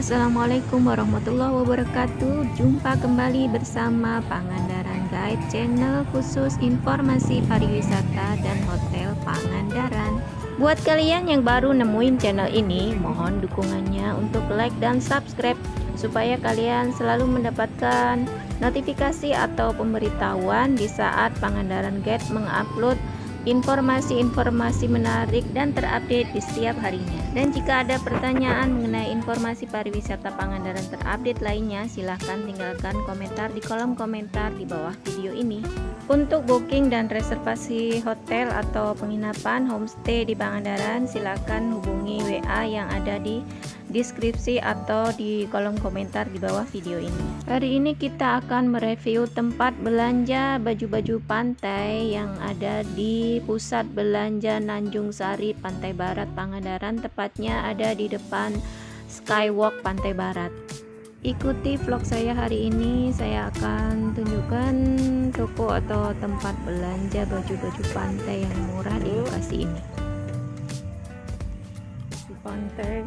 Assalamualaikum warahmatullahi wabarakatuh. Jumpa kembali bersama Pangandaran Guide, channel khusus informasi pariwisata dan hotel Pangandaran. Buat kalian yang baru nemuin channel ini, mohon dukungannya untuk like dan subscribe supaya kalian selalu mendapatkan notifikasi atau pemberitahuan di saat Pangandaran Guide mengupload informasi-informasi menarik dan terupdate di setiap harinya. Dan jika ada pertanyaan mengenai informasi pariwisata Pangandaran terupdate lainnya, silahkan tinggalkan komentar di kolom komentar di bawah video ini. Untuk booking dan reservasi hotel atau penginapan homestay di Pangandaran, silahkan hubungi WA yang ada di deskripsi atau di kolom komentar di bawah video ini. Hari ini kita akan mereview tempat belanja baju-baju pantai yang ada di Pusat Belanja Nanjung Sari, Pantai Barat, Pangandaran. Tepatnya ada di depan Skywalk Pantai Barat. Ikuti vlog saya hari ini, saya akan tunjukkan toko atau tempat belanja baju-baju pantai yang murah di lokasi ini. Di pantai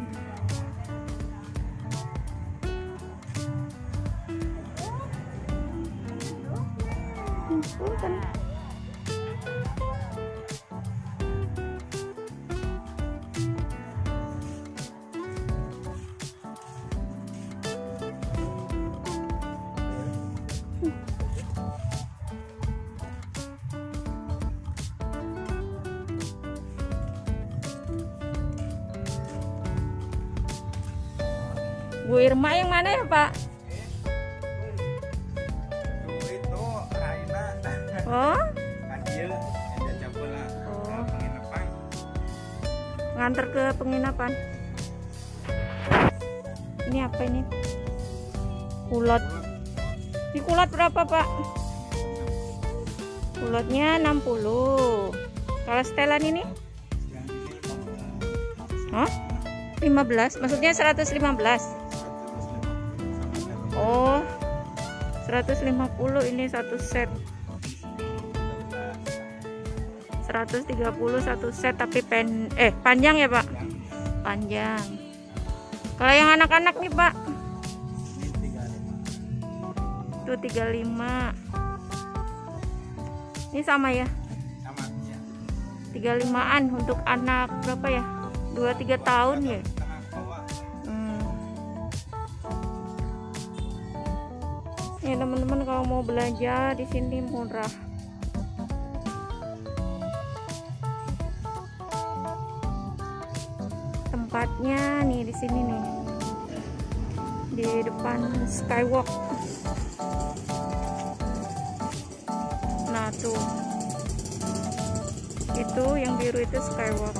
Bu Irma yang mana ya Pak? Itu Raina. Oh? Adil, ada bola. Oh. Penginapan. Nganter ke penginapan. Ini apa ini? Kulot. Ini kulot berapa Pak? Kulotnya 60. Kalau setelan ini? Hah? 15? Maksudnya 115? Oh, 150 ini satu set. 130 satu set, tapi panjang ya Pak? Panjang. Kalau yang anak-anak nih Pak? Itu 35. Ini sama ya? Sama ya. 35an untuk anak berapa ya? 2-3 tahun ya? Ya teman-teman, kalau mau belanja di sini murah. Tempatnya nih di sini nih, di depan Skywalk. Nah tuh, itu yang biru itu Skywalk.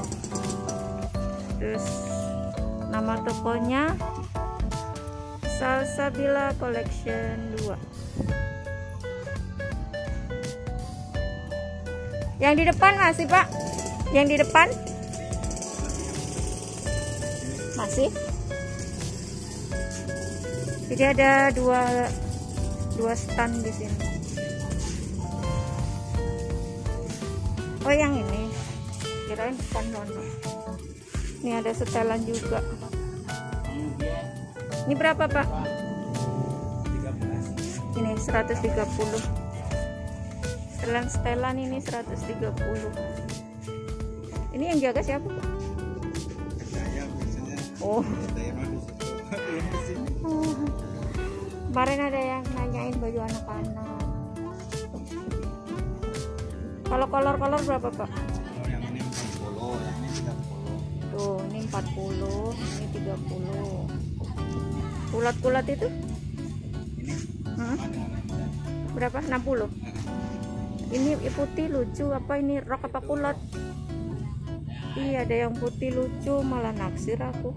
Terus nama tokonya Salsabila Collection 2. Yang di depan masih Pak? Yang di depan? Masih? Jadi ada dua stand di sini. Oh yang ini, kirain depan sana. Ini ada setelan juga. Ini berapa Pak? 13. Ini 130. Setelan ini 130. Ini yang jaga siapa Pak? Saya biasanya. Oh. Saya mau di situ. Belum di sini. Kemarin ada yang nanyain baju anak-anak. Kalau kolor-kolor berapa Pak? Kalau yang ini 40, yang ini 30. Tuh, ini 40, ini 30. Kulat-kulat itu? Ini Berapa? 60. Ini putih lucu, apa ini rok apa kulot? Iya, ada yang putih lucu, malah naksir aku.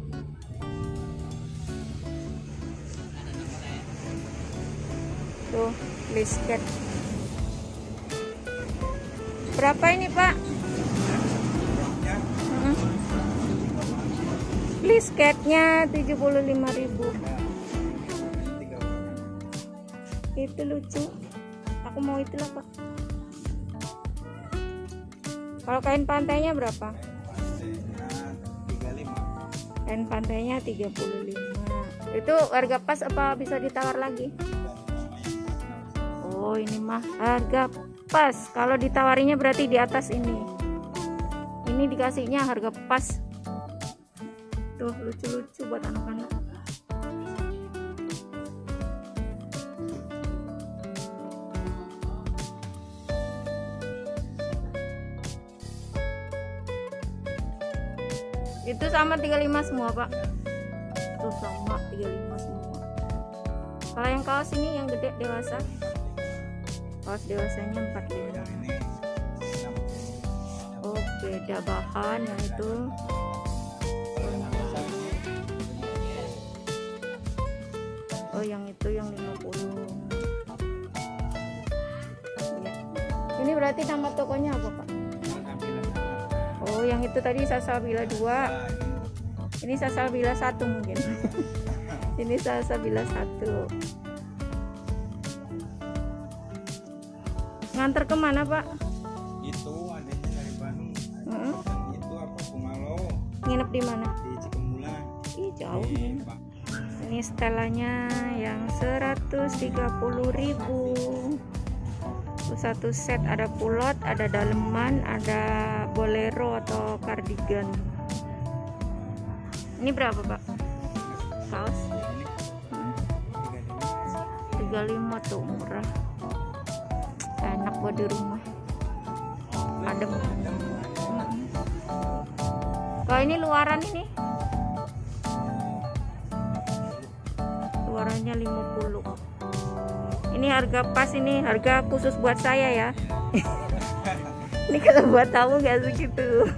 Tuh, lisket. Berapa ini Pak? Lisketnya 75.000. Itu lucu. Aku mau itu lah Pak. Kalau kain pantainya berapa? Kain pantainya 35. Itu harga pas apa bisa ditawar lagi? Oh, ini mah harga pas. Kalau ditawarinya berarti di atas ini. Ini dikasihnya harga pas. Tuh, lucu-lucu buat anak-anak. Itu sama 35 semua Pak. Tuh sama 35 semua. Kalau yang kaos ini yang gede dewasa, kaos dewasanya 45. Oh, beda bahan ya itu. Oh, yang itu yang 50. Ya. Ini berarti nama tokonya apa Pak? Oh, yang itu tadi Salsabila 2. Ini Salsabila 1 mungkin. Ini Salsabila 1. Nganter kemana Pak? Itu adanya dari Bandung. Itu apa Pungalo? Nginep di mana? Di Cikembulan. Ih, jauh Di, nih. Ini setelannya yang 130.000. Satu set, ada pulot, ada daleman, ada bolero atau kardigan. Ini berapa Pak? Kaos 35 tuh, murah, enak buat di rumah, adem. Kalau ini luaran, ini luarannya 50. Ini harga pas, ini harga khusus buat saya ya. Ini kalau buat tamu gak segitu.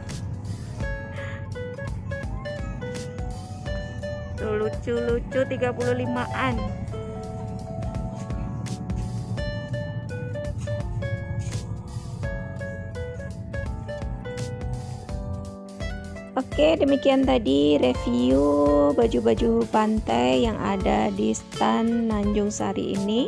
Tuh, lucu-lucu 35-an. Oke, demikian tadi review baju-baju pantai yang ada di stand Nanjung Sari ini.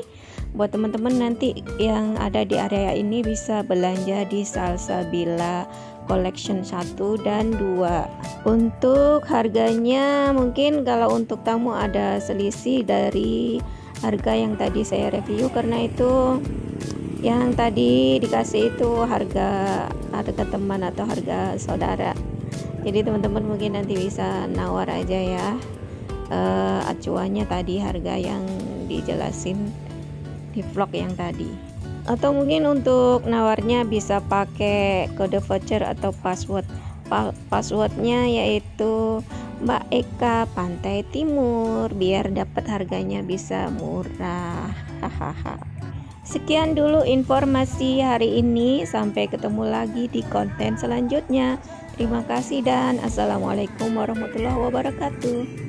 Buat teman-teman nanti yang ada di area ini bisa belanja di Salsabila Collection 1 dan 2. Untuk harganya mungkin kalau untuk tamu ada selisih dari harga yang tadi saya review, karena itu yang tadi dikasih itu harga teman atau harga saudara. Jadi teman-teman mungkin nanti bisa nawar aja ya, acuannya tadi harga yang dijelasin di vlog yang tadi. Atau mungkin untuk nawarnya bisa pakai kode voucher atau password. Passwordnya yaitu Mbak Eka Pantai Timur, biar dapat harganya bisa murah. Hahaha. Sekian dulu informasi hari ini, sampai ketemu lagi di konten selanjutnya. Terima kasih dan assalamualaikum warahmatullahi wabarakatuh.